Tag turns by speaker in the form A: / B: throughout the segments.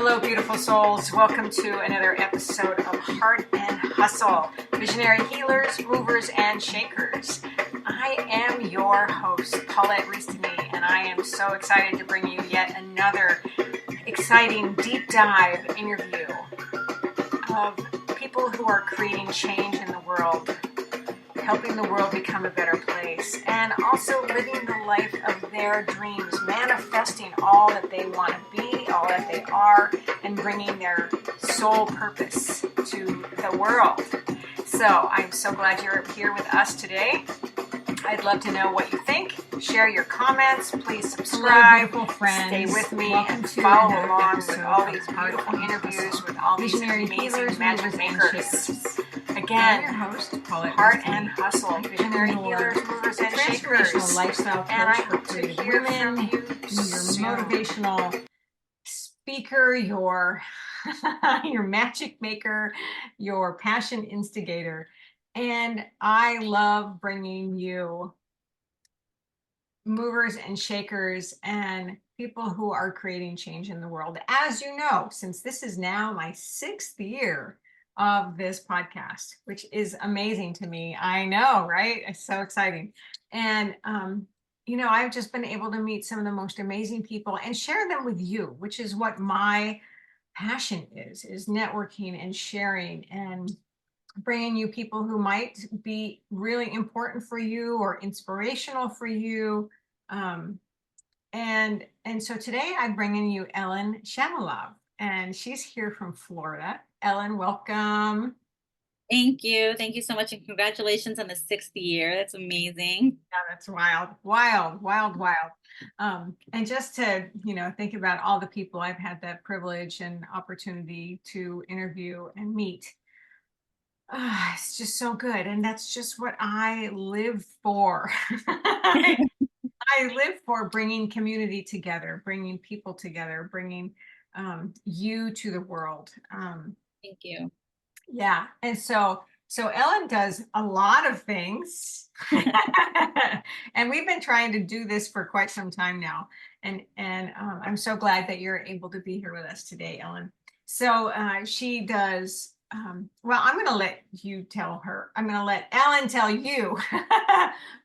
A: Hello, beautiful souls. Welcome to another episode of Heart and Hustle, Visionary Healers, Movers, and Shakers. I am your host, Paulette Rees-Denis, and I am so excited to bring you yet another exciting deep dive interview of people who are creating change in the world, helping the world become a better place, and also living the life of their dreams, manifesting all that they want to be, all that they are, and bringing their soul purpose to the world. So I'm so glad you're here with us today. I'd love to know what you think. Share your comments. Please subscribe.
B: Hello, friends.
A: Stay with me
B: Welcome
A: and
B: to
A: follow
B: another
A: along
B: episode
A: with all
B: of
A: these
B: Heart
A: beautiful
B: and
A: interviews
B: Hustle.
A: with all these
B: Visionary
A: amazing
B: healers,
A: magic
B: movers, and
A: makers.
B: shakers. I'm
A: Again,
B: your host, Paulette
A: Heart
B: Rees-Denis.
A: and Hustle, Visionary Healers, Movers, and
B: Transformational
A: Shakers.
B: lifestyle
A: And I
B: coach for
A: hope to
B: creative
A: hear
B: women,
A: from you
B: your
A: soon.
B: motivational speaker, your magic maker, your passion instigator. And I love bringing you movers and shakers and people who are creating change in the world. As you know, since this is now my 6th year of this podcast, which is amazing to me. I know, right? It's so exciting. And, I've just been able to meet some of the most amazing people and share them with you, which is what my passion is networking and sharing and bringing you people who might be really important for you or inspirational for you. And so today I'm bringing you Ellyn Shamalov, and she's here from Florida. Ellyn, welcome.
C: Thank you. Thank you so much. And congratulations on the 6th year. That's amazing.
B: Yeah, that's wild. And just to, think about all the people I've had that privilege and opportunity to interview and meet. It's just so good. And that's just what I live for. I live for bringing community together, bringing people together, bringing you to the world.
C: Thank you.
B: Yeah. And so Ellyn does a lot of things. And we've been trying to do this for quite some time now. And I'm so glad that you're able to be here with us today, Ellyn. So she does, well, I'm going to let you tell her. I'm going to let Ellyn tell you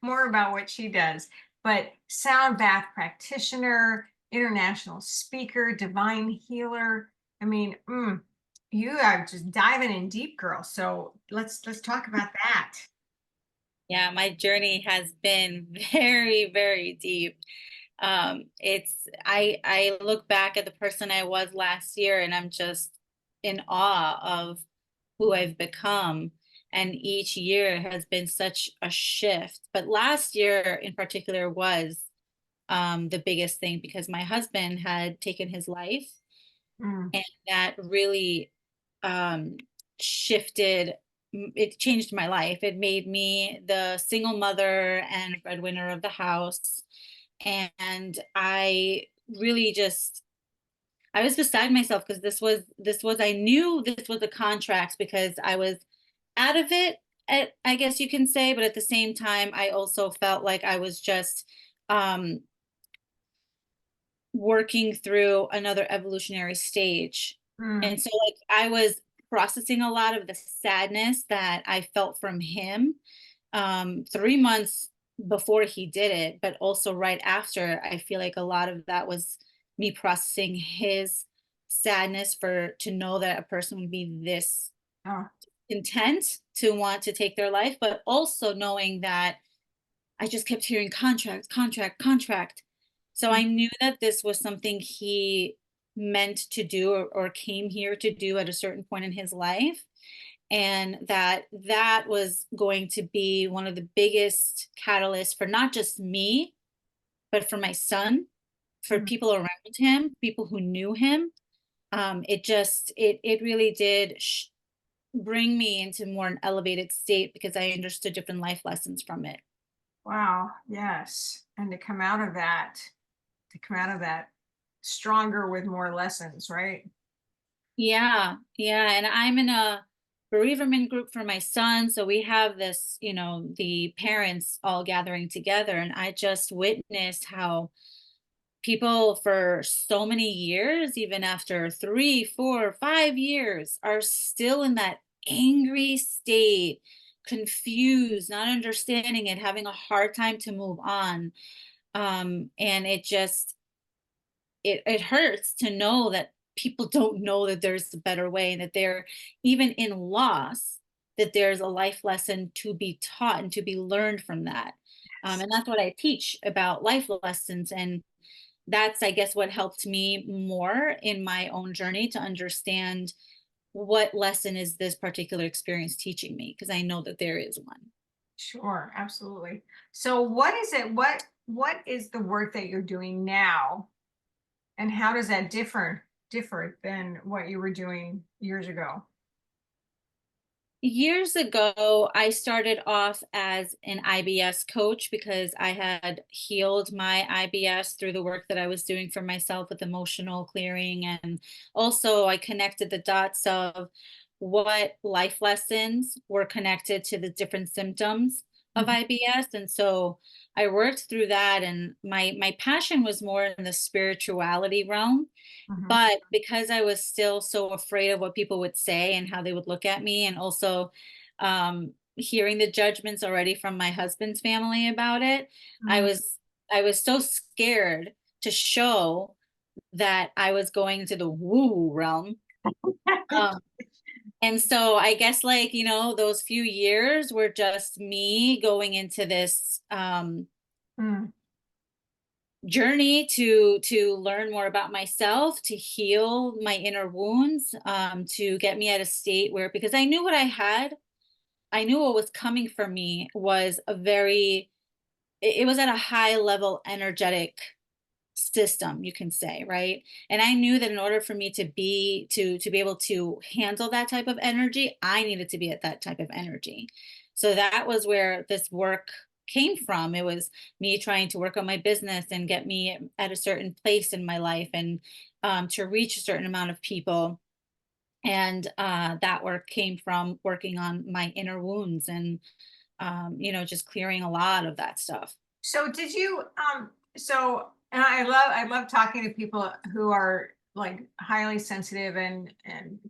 B: more about what she does. But sound bath practitioner, international speaker, divine healer. I mean, you are just diving in deep, girl. So let's talk about that.
C: Yeah, my journey has been very, very deep. I look back at the person I was last year and I'm just in awe of who I've become. And each year has been such a shift. But last year in particular was the biggest thing because my husband had taken his life. And that really shifted, it changed my life. It made me the single mother and breadwinner of the house. And I really just, I was beside myself because I knew this was a contract because I was out of it, I guess you can say. But at the same time, I also felt like I was just working through another evolutionary stage. And so like I was processing a lot of the sadness that I felt from him 3 months before he did it, but also right after. I feel like a lot of that was me processing his sadness to know that a person would be this intent to want to take their life, but also knowing that I just kept hearing contract. So I knew that this was something he meant to do or came here to do at a certain point in his life. And that was going to be one of the biggest catalysts for not just me, but for my son, for people around him, people who knew him. It really did bring me into more an elevated state because I understood different life lessons from it.
B: Wow. Yes. And to come out of that stronger with more lessons, right?
C: Yeah. And I'm in a bereavement group for my son. So we have this, the parents all gathering together. And I just witnessed how people for so many years, even after 3, 4, 5 years, are still in that angry state, confused, not understanding it, having a hard time to move on. And it hurts to know that people don't know that there's a better way, and that they're, even in loss, that there's a life lesson to be taught and to be learned from that. And that's what I teach about, life lessons. And that's, I guess, what helped me more in my own journey to understand what lesson is this particular experience teaching me, because I know that there is one.
B: Sure, absolutely. So what is it, what is the work that you're doing now, and how does that differ than what you were doing years ago?
C: Years ago, I started off as an IBS coach because I had healed my IBS through the work that I was doing for myself with emotional clearing. And also, I connected the dots of what life lessons were connected to the different symptoms of
B: Mhm,
C: IBS. And so I worked through that. And my passion was more in the spirituality realm.
B: mhm,
C: But because I was still so afraid of what people would say and how they would look at me, and also hearing the judgments already from my husband's family about it, I
B: mhm.
C: was I was so scared to show that I was going into the woo realm. Um, and so I guess, like, those few years were just me going into this
B: Mm,
C: journey to learn more about myself, to heal my inner wounds, to get me at a state where, because I knew what I had, I knew what was coming for me was it was at a high level energetic system, you can say, right? And I knew that in order for me to be able to handle that type of energy, I needed to be at that type of energy. So that was where this work came from. It was me trying to work on my business and get me at a certain place in my life, and to reach a certain amount of people. And that work came from working on my inner wounds, and just clearing a lot of that stuff.
B: so did you so and I love talking to people who are like highly sensitive and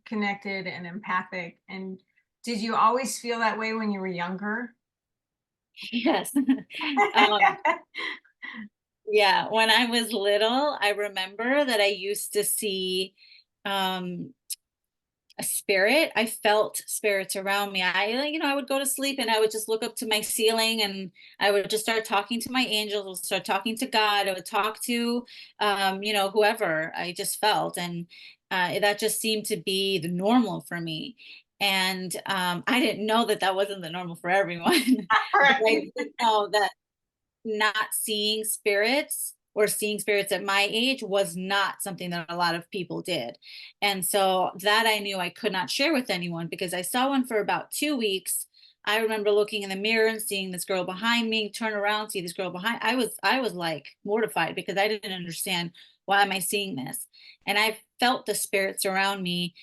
B: connected and empathic, and did you always feel that way when you were younger?
C: Yes. um, Yeah, when I was little, I remember that I used to see um a spirit. I felt spirits around me. I would go to sleep and I would just look up to my ceiling, and I would just start talking to my angels, I would start talking to God, I would talk to whoever I just felt. And that just seemed to be the normal for me. And I didn't know that that wasn't the normal for everyone. But I
B: Right.
C: did know that not seeing spirits, or seeing spirits at my age, was not something that a lot of people did. And so that I knew I could not share with anyone, because I saw one for about 2 weeks. I remember looking in the mirror and seeing this girl behind me, turn around, see this girl behind. I was like mortified, because I didn't understand, why am I seeing this? And I felt the spirits around me,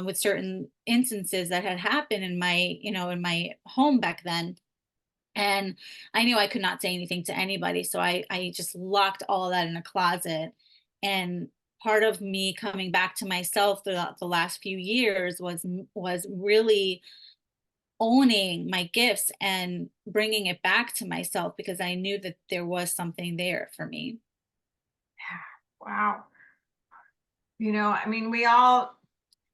C: with certain instances that had happened in my home back then. And I knew I could not say anything to anybody. So I just locked all of that in a closet. And part of me coming back to myself throughout the last few years was really owning my gifts and bringing it back to myself, because I knew that there was something there for me.
B: Wow. I mean, we all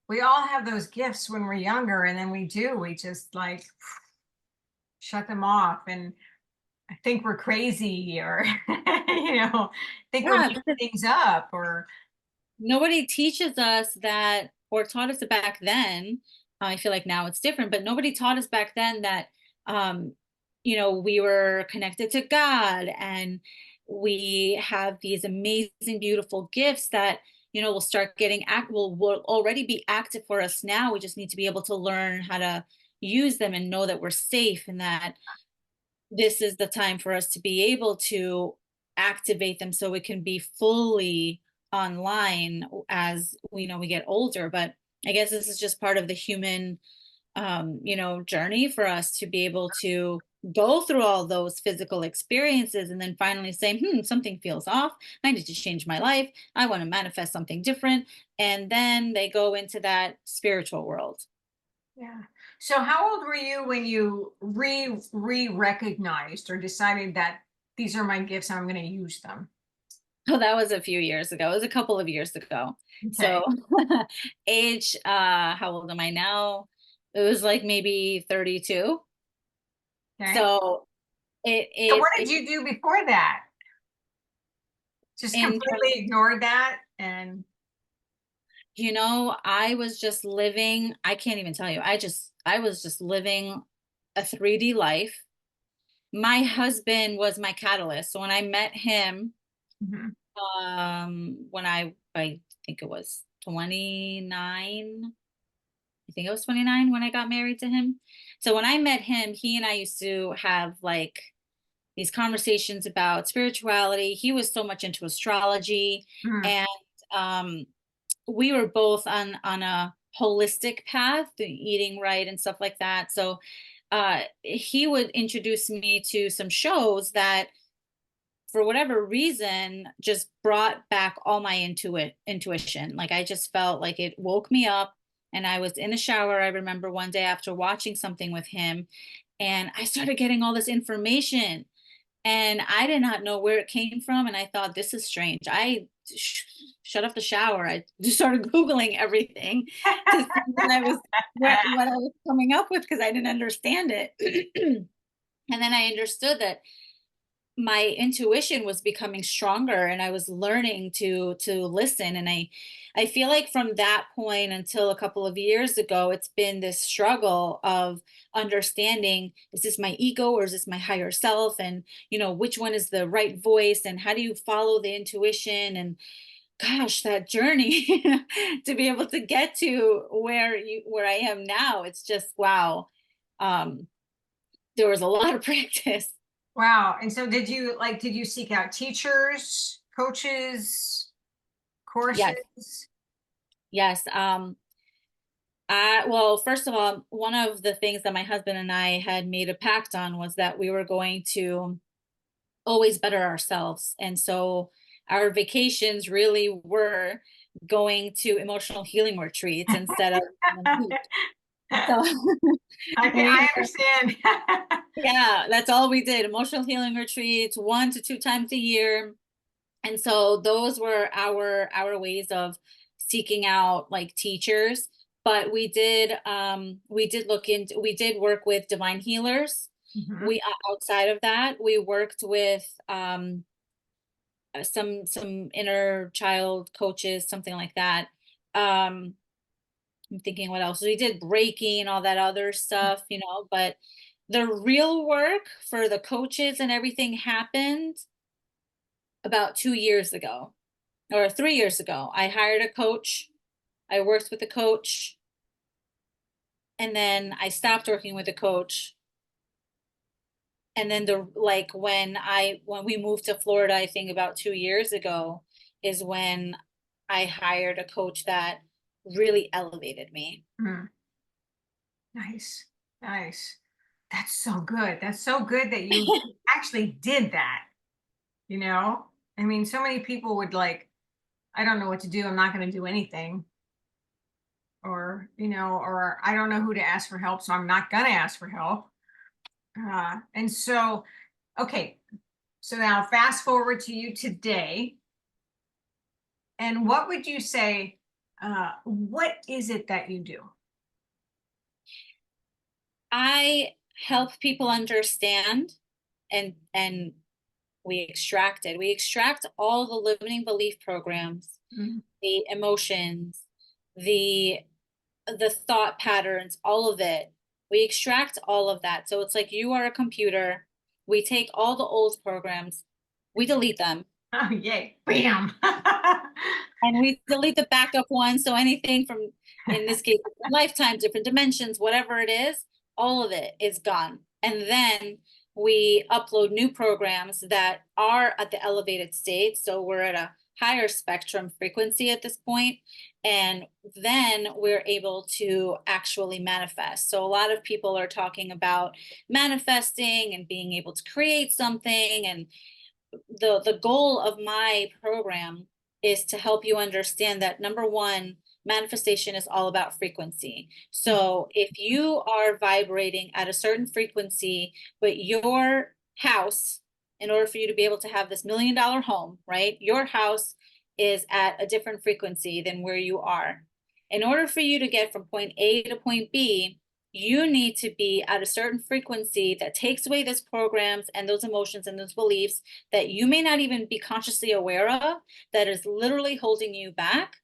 B: have those gifts when we're younger, and then we just like shut them off, and I think we're crazy, or think we're
C: Yeah,
B: making
C: because
B: things up, or
C: nobody teaches us that, or taught us back then. I feel like now it's different, but nobody taught us back then that um we were connected to God, and we have these amazing beautiful gifts that will start getting will already be active for us now. We just need to be able to learn how to use them, and know that we're safe, and that this is the time for us to be able to activate them, so it can be fully online as we get older. But I guess this is just part of the human journey, for us to be able to go through all those physical experiences and then finally say, something feels off. I need to change my life. I want to manifest something different. And then they go into that spiritual world.
B: Yeah. So how old were you when you recognized or decided that these are my gifts and I'm going to use them?
C: Oh, that was a few years ago. It was a couple of years ago.
B: Okay.
C: So age, how old am I now? It was like maybe 32.
B: Okay.
C: So
B: So what did you do before that? Just
C: in terms,
B: completely ignored that and
C: I was just living, I can't even tell you. I was just living a 3D life. My husband was my catalyst. So when I met him,
B: Mhm.
C: when I think it was 29, I think it was 29 when I got married to him. So when I met him, he and I used to have like these conversations about spirituality. He was so much into astrology,
B: Mhm.
C: and um, we were both on a holistic path, eating right and stuff like that. So he would introduce me to some shows that for whatever reason just brought back all my intuition. Like I just felt like it woke me up, and I was in the shower, I remember one day after watching something with him, and I started getting all this information, and I did not know where it came from, and I thought, this is strange. I shut off the shower. I just started googling everything to see what I was coming up with, because I didn't understand it. And then I understood that my intuition was becoming stronger, and I was learning to listen. And I feel like from that point until a couple of years ago, it's been this struggle of understanding, is this my ego or is this my higher self? And which one is the right voice, and how do you follow the intuition? And gosh, that journey to be able to get to where I am now, it's just wow. um there was a lot of practice.
B: Wow. And so did you seek out teachers, coaches,
C: Yes.
B: courses?
C: Yes. Well, first of all, one of the things that my husband and I had made a pact on was that we were going to always better ourselves. And so our vacations really were going to emotional healing retreats instead of on the beach. So
B: I
C: we,
B: understand.
C: yeah, that's all we did. Emotional healing retreats 1 to 2 times a year. And so those were our ways of seeking out like teachers. But we did work with divine healers.
B: Mhm.
C: We outside of that, we worked with some inner child coaches, something like that. um I'm thinking what else. We did Reiki and all that other stuff, but the real work for the coaches and everything happened about 2 years ago or 3 years ago. I hired a coach. I worked with a coach, and then I stopped working with a coach. And then when we moved to Florida, I think about 2 years ago, is when I hired a coach that really elevated me.
B: Mhm. Nice. Nice. That's so good. That's so good that you actually did that, you know? I mean, so many people would like, I don't know what to do. I'm not going to do anything. Or, or I don't know who to ask for help, so I'm not going to ask for help. And so, okay. So now fast forward to you today. And what would you say, what is it that you do?
C: I help people understand, and we extract all the limiting belief programs,
B: Mhm.
C: the emotions, the the thought patterns, all of it. We extract all of that. So it's like you are a computer. We take all the old programs, we delete them,
B: Oh, yay. Bam.
C: and we delete the backup ones. So anything from, in this case, different lifetimes, different dimensions, whatever it is, all of it is gone. And then we upload new programs that are at the elevated state. So we're at a higher spectrum frequency at this point, And then we're able to actually manifest. So a lot of people are talking about manifesting and being able to create something. And the goal of my program is to help you understand that, number one, manifestation is all about frequency. So if you are vibrating at a certain frequency, but your house, in order for you to be able to have this $1 million home, right? Your house is at a different frequency than where you are. In order for you to get from point A to point B, you need to be at a certain frequency that takes away those programs and those emotions and those beliefs that you may not even be consciously aware of, that is literally holding you back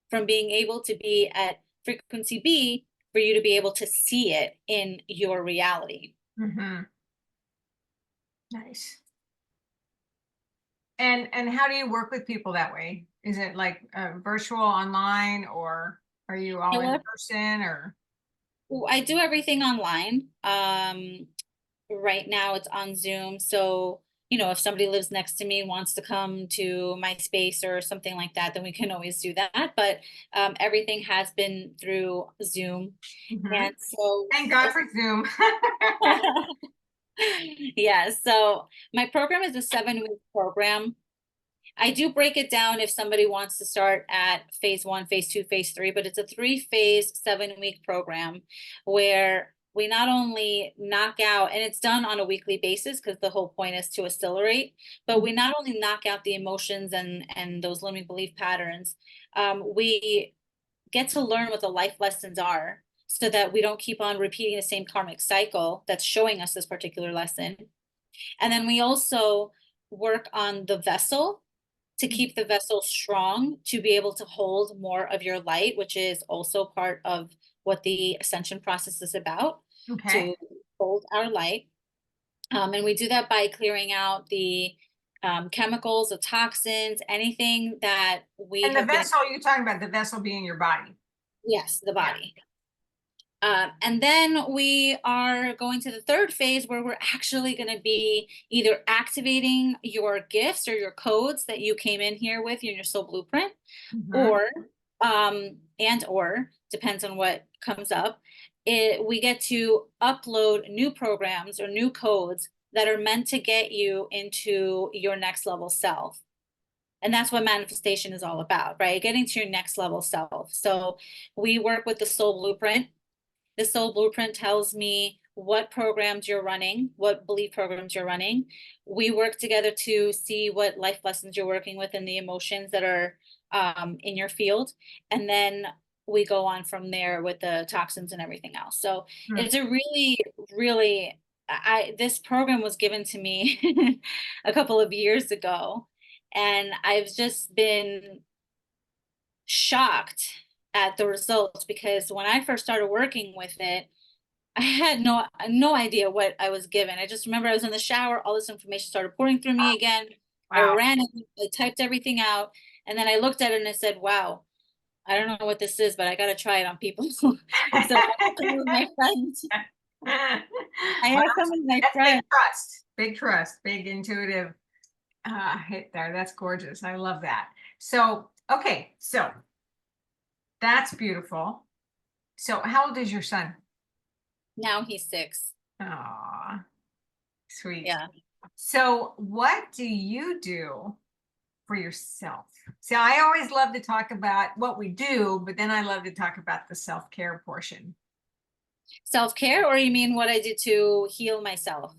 C: from being able to be at frequency B for you to be able to see it in your reality.
B: Mm-hmm. Nice. And how do you work with people that way? Is it like virtual, online, or are you all in person, or?
C: I do everything online. Right now it's on Zoom. So, if somebody lives next to me and wants to come to my space or something like that, then we can always do that. But everything has been through Zoom.
B: Mm-hmm.
C: And so
B: thank God for Zoom.
C: yeah, so my program is a 7-week program. I do break it down if somebody wants to start at phase 1, phase 2, phase 3, but it's a 3-phase, 7-week program where we not only knock out, and it's done on a weekly basis because the whole point is to accelerate, but we not only knock out the emotions and those limiting belief patterns, we get to learn what the life lessons are so that we don't keep on repeating the same karmic cycle that's showing us this particular lesson. And then we also work on the vessel to keep the vessel strong, to be able to hold more of your light, which is also part of what the ascension process is about, to hold our light. And we do that by clearing out the chemicals, the toxins, anything that we
B: and the
C: have
B: vessel, you're talking about the vessel being your body.
C: Yes, the body. And then we are going to the 3rd phase where we're actually going to be either activating your gifts or your codes that you came in here with in your soul blueprint, or depends on what comes up. We get to upload new programs or new codes that are meant to get you into your next level self. And that's what manifestation is all about, right? Getting to your next level self. So we work with the soul blueprint. The soul blueprint tells me what programs you're running, what belief programs you're running. We work together to see what life lessons you're working with and the emotions that are in your field. And then we go on from there with the toxins and everything else. So it's a really, really, this program was given to me a couple of years ago. And I've just been shocked at the results, because when I first started working with it, I had no idea what I was given. I just remember I was in the shower, all this information started pouring through me again.
B: Wow.
C: I ran it, I typed everything out, and then I looked at it and I said, wow, I don't know what this is, but I got to try it on people. So I asked some of my friends.
B: Big trust, big intuitive hit there. That's gorgeous. I love that. So, okay, so that's beautiful. So how old is your son?
C: Now he's 6.
B: Aw, sweet.
C: Yeah.
B: So what do you do for yourself? See, I always love to talk about what we do, but then I love to talk about the self-care portion.
C: Self-care, or you mean what I do to heal myself?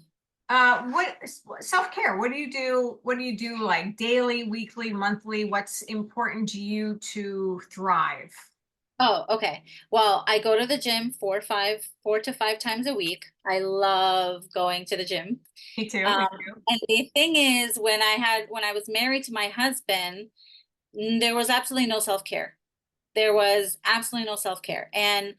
B: What self-care? What do you do? What do you do like daily, weekly, monthly? What's important to you to thrive?
C: Oh, okay. Well, I go to the gym 4 to 5 times a week. I love going to the gym.
B: Me too.
C: And the thing is, when I was married to my husband, there was absolutely no self-care. There was absolutely no self-care. And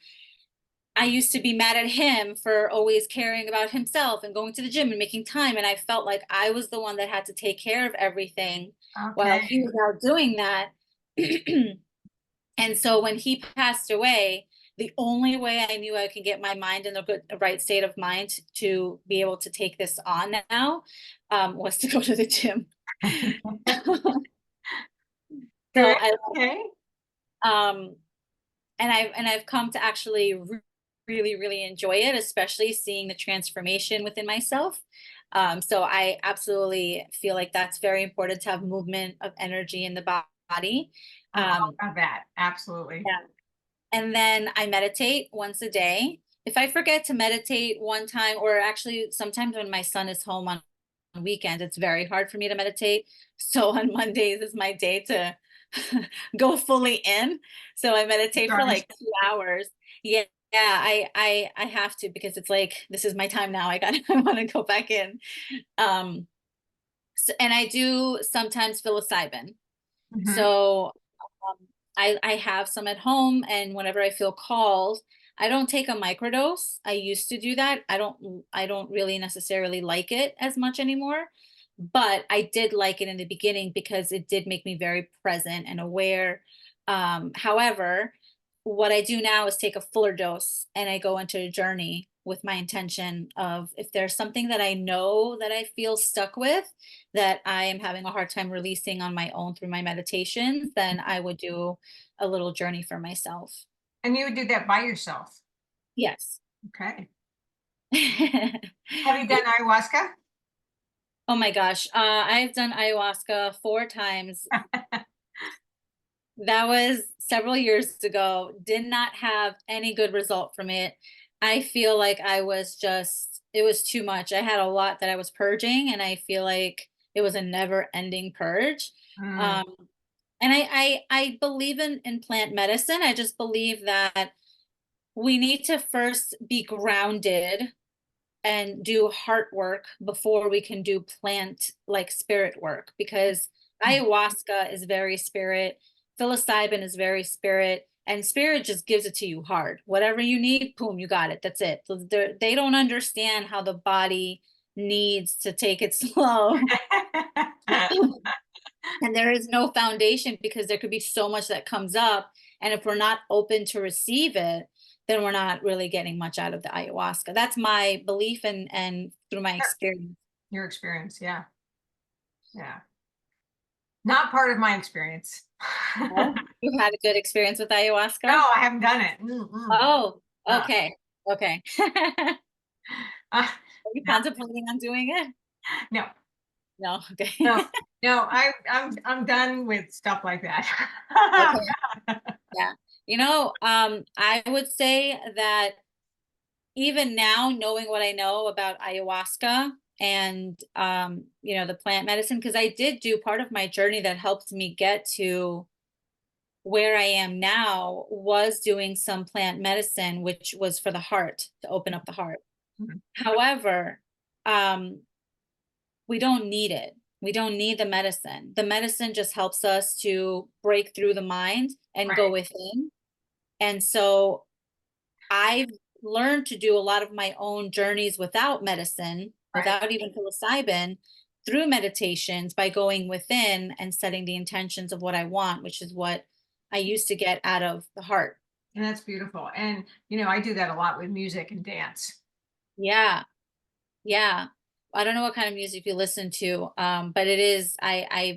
C: I used to be mad at him for always caring about himself and going to the gym and making time. And I felt like I was the one that had to take care of everything while he was out doing that. And so when he passed away, the only way I knew I could get my mind in the right state of mind to be able to take this on now was to go to the gym. So Um, and I've come to actually really, really enjoy it, especially seeing the transformation within myself. So I absolutely feel like that's very important to have movement of energy in the body.
B: I'm all
C: Um,
B: about that. Absolutely.
C: yeah. And then I meditate once a day. If I forget to meditate one time, or actually sometimes when my son is home on weekends, it's very hard for me to meditate. So on Mondays is my day to go fully in. So I meditate for
B: Sorry.
C: like 2 hours. Yeah, I have to, because it's like this is my time now. I want to go back in. And I do sometimes psilocybin.
B: Mhm.
C: So I have some at home, and whenever I feel called, I don't take a microdose. I used to do that. I don't really necessarily like it as much anymore, but I did like it in the beginning because it did make me very present and aware. However, what I do now is take a fuller dose, and I go into a journey with my intention of, if there's something that I know that I feel stuck with, that I am having a hard time releasing on my own through my meditations, then I would do a little journey for myself.
B: And you would do that by yourself.
C: Yes.
B: Okay. Have you done ayahuasca?
C: Oh my gosh. I've done ayahuasca 4 times. That was several years ago. Did not have any good result from it. I feel like it was too much. I had a lot that I was purging, and I feel like it was a never ending purge.
B: Mm,
C: Um, and I believe in plant medicine. I just believe that we need to first be grounded and do heart work before we can do plant like spirit work, because ayahuasca is very spirit, psilocybin is very spirit, and spirit just gives it to you hard. Whatever you need, boom, you got it. That's it. So they don't understand how the body needs to take it slow. And there is no foundation, because there could be so much that comes up, and if we're not open to receive it, then we're not really getting much out of the ayahuasca. That's my belief, and through my experience.
B: Your experience, yeah. Yeah. Not part of my experience.
C: Oh, you had a good experience with
B: No,
C: ayahuasca?
B: I haven't done it. Mm-mm.
C: Oh,
B: Uh,
C: okay. Okay. Are
B: uh,
C: you
B: no,
C: contemplating on doing it?
B: no,
C: No,
B: no,
C: okay.
B: no. I'm done with stuff like that.
C: Okay. Yeah. I would say that even now, knowing what I know about ayahuasca and the plant medicine, because I did do part of my journey that helped me get to where I am now, was doing some plant medicine, which was for the heart, to open up the heart.
B: Mhm.
C: However, um, we don't need it. We don't need the medicine. The medicine just helps us to break through the mind and go
B: Right,
C: within. And so I've learned to do a lot of my own journeys without medicine,
B: right.
C: without even psilocybin, through meditations, by going within and setting the intentions of what I want, which is what I used to get out of the heart.
B: And that's beautiful. And I do that a lot with music and dance.
C: Yeah. Yeah. I don't know what kind of music you listen to, but it is,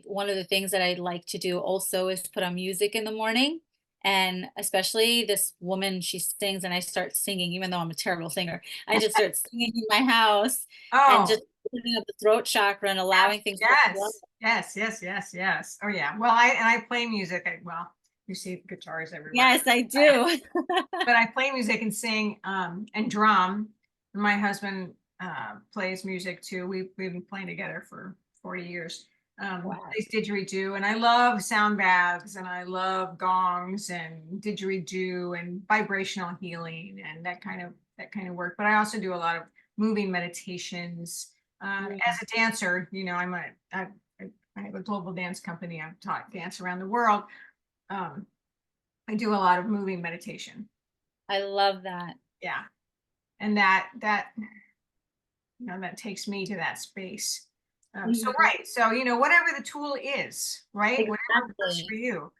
C: one of the things that I like to do also is put on music in the morning. And especially this woman, she sings, and I start singing, even though I'm a terrible singer. I just start singing in my house and
B: Oh,
C: just opening up the throat chakra and allowing things to flow.
B: yes, yes, yes, yes. Oh yeah. Well, I play music. Well, you see guitars everywhere.
C: Yes, I do.
B: But I play music and sing and drum. My husband plays music too. We've been playing together for 40 years.
C: Wow.
B: Plays didgeridoo, and I love sound baths, and I love gongs and didgeridoo and vibrational healing and that kind of work. But I also do a lot of moving meditations. As a dancer, I have a global dance company. I've taught dance around the world. Um, I do a lot of moving meditation.
C: I love that.
B: Yeah, and that takes me to that space. So
C: Mhm.
B: right, so whatever the tool is, right, whatever works for
C: Exactly.
B: you,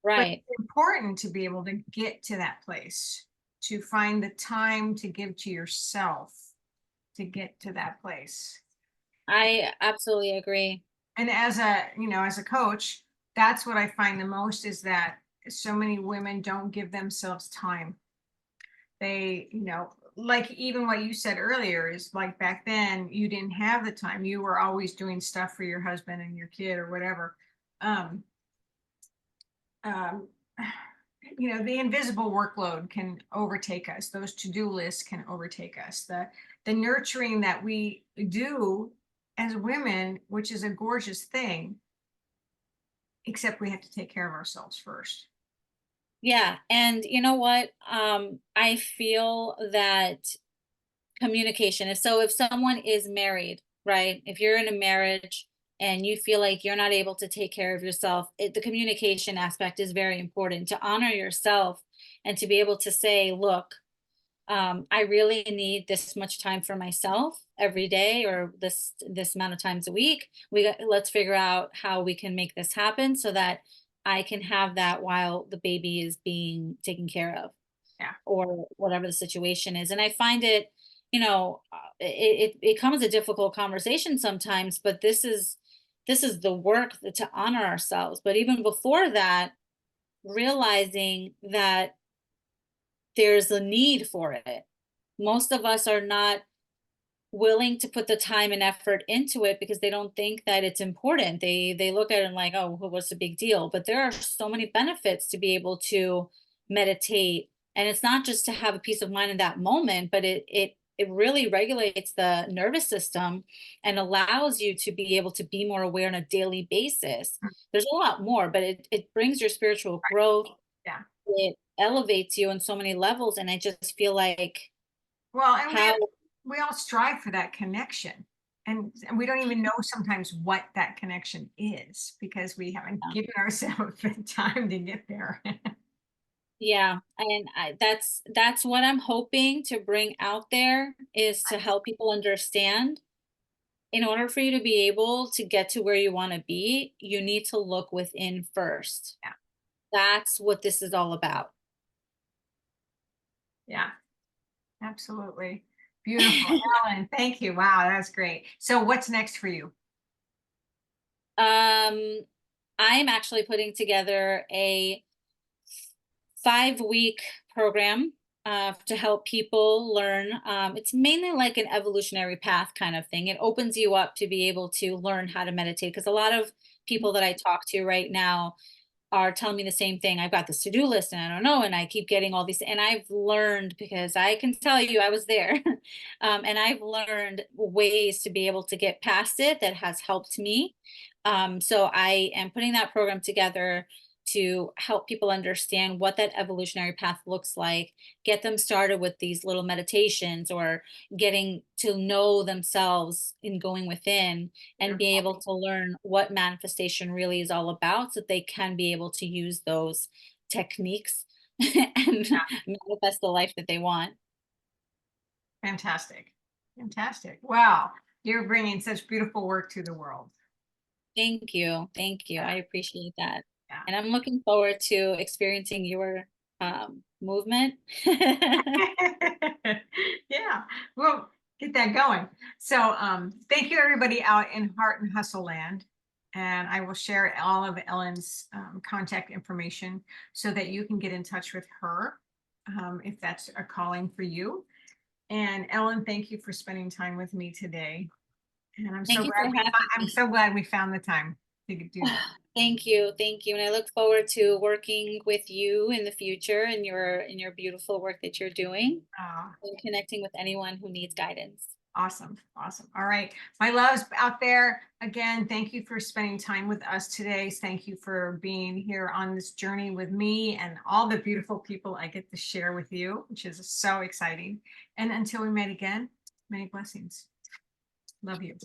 B: but
C: Right.
B: it's important to be able to get to that place, to find the time to give to yourself to get to that place.
C: I absolutely agree.
B: And as a coach, that's what I find the most, is that so many women don't give themselves time. They, like even what you said earlier is like back then you didn't have the time. You were always doing stuff for your husband and your kid or whatever. Um, um, the invisible workload can overtake us. Those to-do lists can overtake us. The nurturing that we do as women, which is a gorgeous thing, except we have to take care of ourselves first.
C: Yeah. And you know what? I feel that communication is so if someone is married, right? If you're in a marriage and you feel like you're not able to take care of yourself, the communication aspect is very important to honor yourself and to be able to say, look, I really need this much time for myself every day or this amount of times a week. Let's figure out how we can make this happen so that I can have that while the baby is being taken care of
B: Yeah.
C: or whatever the situation is. And I find it, it becomes a difficult conversation sometimes, but this is the work to honor ourselves. But even before that, realizing that there's a need for it. Most of us are not willing to put the time and effort into it because they don't think that it's important. They look at it and like, oh, well, what's the big deal? But there are so many benefits to be able to meditate. And it's not just to have a peace of mind in that moment, but it really regulates the nervous system and allows you to be able to be more aware on a daily basis. There's a lot more, but it brings your spiritual growth.
B: Yeah.
C: It elevates you on so many levels. And I just feel like
B: Well, and
C: how
B: we all strive for that connection. And we don't even know sometimes what that connection is because we haven't given ourselves the time to get there.
C: yeah, and that's what I'm hoping to bring out there is to help people understand. In order for you to be able to get to where you want to be, you need to look within first.
B: Yeah.
C: That's what this is all about.
B: Yeah, absolutely. Beautiful. Ellyn, thank you. Wow, that's great. So what's next for you?
C: I'm actually putting together a 5-week program to help people learn. It's mainly like an evolutionary path kind of thing. It opens you up to be able to learn how to meditate because a lot of people that I talk to right now are telling me the same thing. I've got this to-do list and I don't know. And I keep getting all these. And I've learned because I can tell you I was there. And I've learned ways to be able to get past it that has helped me. So I am putting that program together to help people understand what that evolutionary path looks like, get them started with these little meditations or getting to know themselves in going within and be able to learn what manifestation really is all about so that they can be able to use those techniques and manifest the life that they want.
B: Fantastic. Fantastic. Wow, you're bringing such beautiful work to the world.
C: Thank you. Thank you.
B: Yeah.
C: I appreciate that.
B: Yeah.
C: And I'm looking forward to experiencing your movement.
B: Yeah, we'll get that going. So thank you everybody out in Heart and Hustle Land. And I will share all of Ellyn's contact information so that you can get in touch with her if that's a calling for you. And Ellyn, thank you for spending time with me today. And
C: Thank you for having
B: I'm
C: me.
B: so glad we found the time to do that.
C: Thank you. Thank you. And I look forward to working with you in the future in your beautiful work that you're doing
B: Oh,
C: and connecting with anyone who needs guidance.
B: awesome. Awesome. All right. My loves out there, again, thank you for spending time with us today. Thank you for being here on this journey with me and all the beautiful people I get to share with you, which is so exciting. And until we meet again, many blessings. Love you.